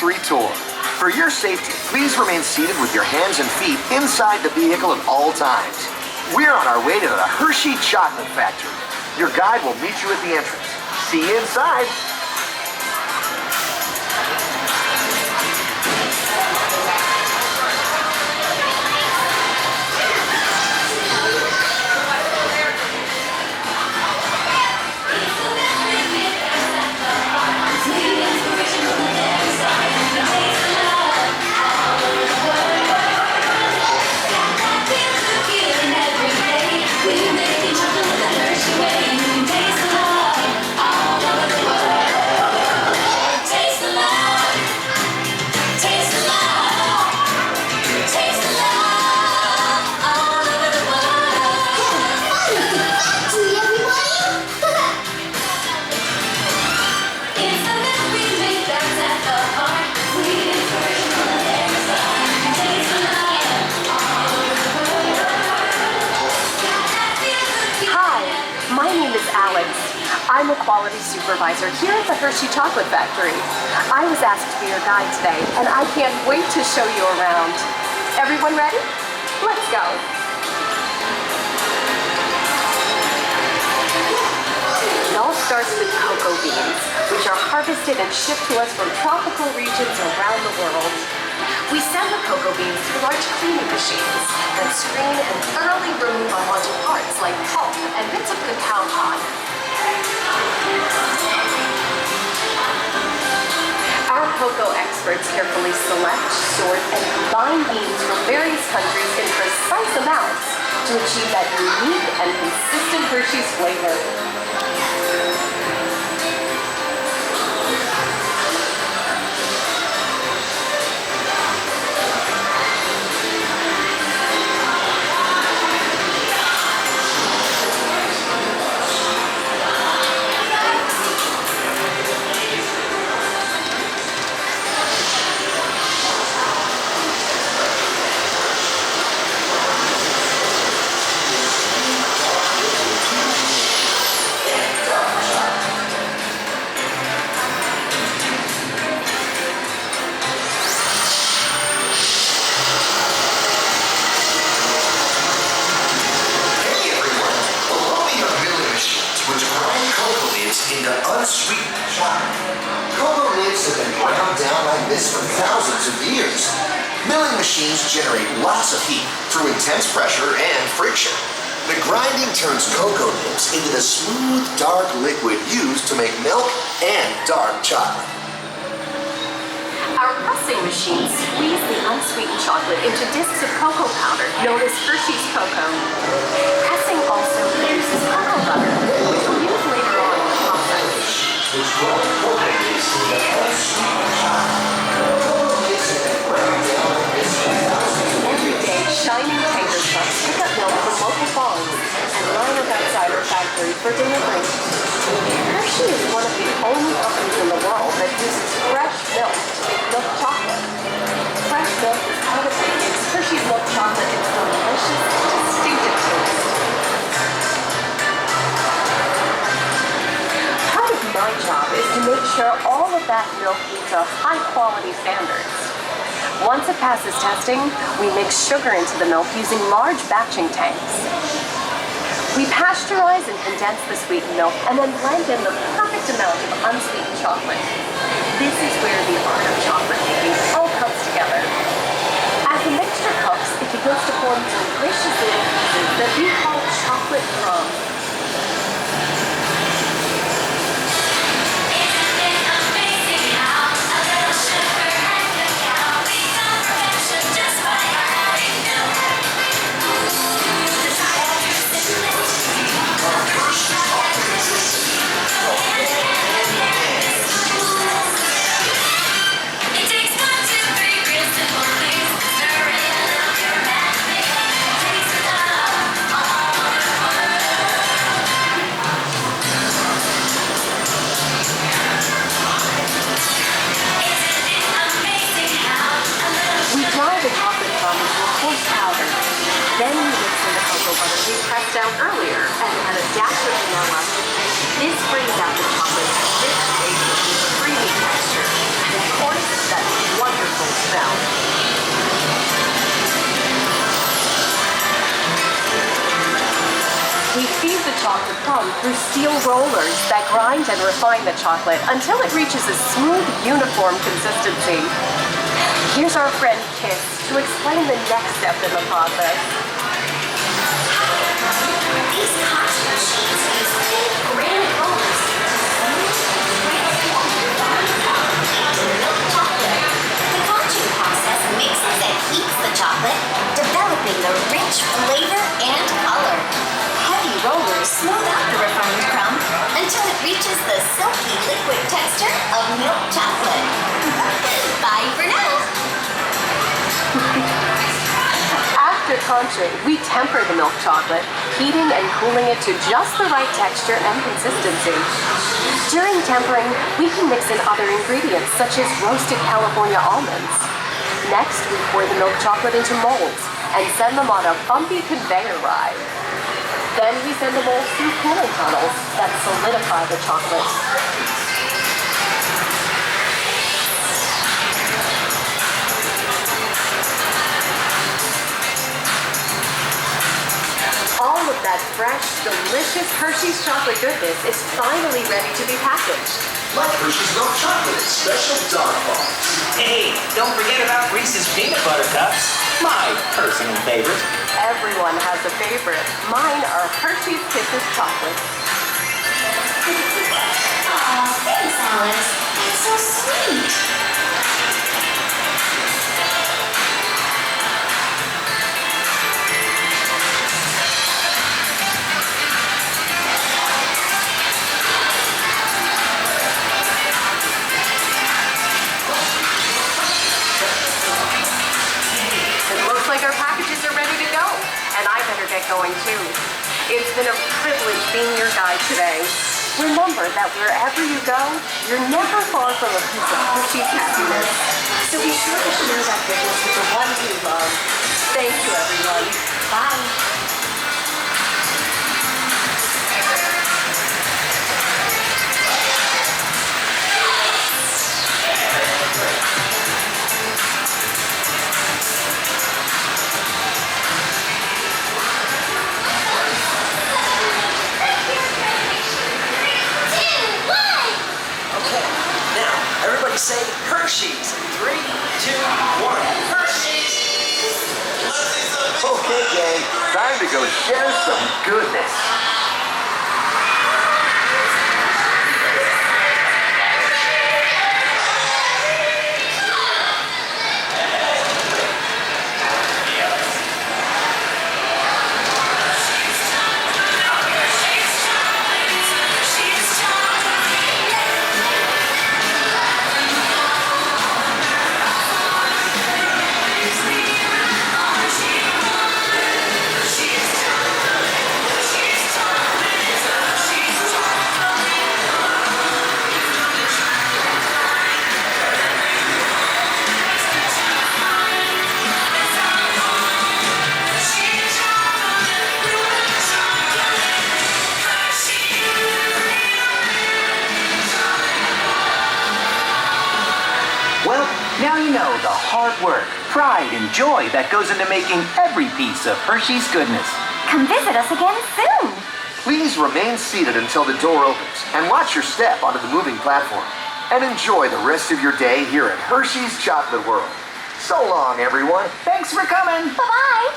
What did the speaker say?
factory tour. For your safety, please remain seated with your hands and feet inside the vehicle at all times. We're on our way to the Hershey Chocolate Factory. Your guide will meet you at the entrance. See you inside. I'm a quality supervisor here at the Hershey Chocolate Factory. I was asked to be your guide today, and I can't wait to show you around. Everyone ready? Let's go. It all starts with cocoa beans, which are harvested and shipped to us from tropical regions around the world. We send the cocoa beans through large cleaning machines that screen and thoroughly remove unwanted parts like pulp and bits of cacao pod. Our cocoa experts carefully select, sort, and combine beans from various countries in precise amounts to achieve that unique and consistent Hershey's flavor. Into unsweetened chocolate. Cocoa nibs have been ground down like this for thousands of years. Milling machines generate lots of heat through intense pressure and friction. The grinding turns cocoa nibs into the smooth, dark liquid used to make milk and dark chocolate. Our pressing machines squeeze the unsweetened chocolate into discs of cocoa powder known as Hershey's cocoa. Pressing also produces cocoa butter, which we'll use later on in the process. Which grown cocoa nibs into unsweetened chocolate. Cocoa nibs have been ground down like this for thousands of years. Every day, shining tanker trucks pick up milk from local farms and line up outside our factory for delivery. Hershey is one of the only companies in the world that uses fresh milk to make milk chocolate. Fresh milk is part of what gives Hershey's milk chocolate its delicious, distinctive taste. Part of my job is to make sure all of that milk meets our high-quality standards. Once it passes testing, we mix sugar into the milk using large batching tanks. We pasteurize and condense the sweetened milk and then blend in the perfect amount of unsweetened chocolate. This is where the art of chocolate making all comes together. As the mixture cooks, it begins to form delicious little pieces that we call chocolate crumbs. Then we mix in the cocoa butter we pressed down earlier and add a dash of vanilla. This brings out the chocolate's rich taste with creamy texture. And of course, that through steel rollers that grind and refine the chocolate until it reaches a smooth, uniform consistency. Here's our friend Kiss to explain the next step in the process. These cotton machines use big granite rollers to transform into milk chocolate. The conching process mixes and heats the chocolate, developing the rich flavor and color. Heavy rollers smooth out the refined crumb until it reaches the silky liquid texture of milk chocolate. Bye for now. After conching, we temper the milk chocolate, heating and cooling it to just the right texture and consistency. During tempering, we can mix in other ingredients such as roasted California almonds. Next, we pour the milk chocolate into molds and send them on a bumpy conveyor ride. Then we send the molds through cooling tunnels that solidify the chocolate. All of that fresh, delicious Hershey's chocolate goodness is finally ready to be packaged. Like Hershey's milk chocolate, special dark bars. Hey, don't forget about Reese's peanut butter cups, my personal favorite. Everyone has a favorite. Mine are Hershey's Kisses chocolates. Aw, thanks, Alice. That's so sweet. Our packages are ready to go, and I better get going too. It's been a privilege being your guide today. Remember that wherever you go, you're never far from a piece of Hershey's happiness. So be sure to share that goodness with the ones you love. Thank you, everyone. Bye. Say Hershey's. 3, 2, 1. Hershey's! Okay, gang, time to go share some goodness. Well, now you know the hard work, pride, and joy that goes into making every piece of Hershey's goodness. Come visit us again soon. Please remain seated until the door opens and watch your step onto the moving platform. And enjoy the rest of your day here at Hershey's Chocolate World. So long, everyone. Thanks for coming. Bye-bye.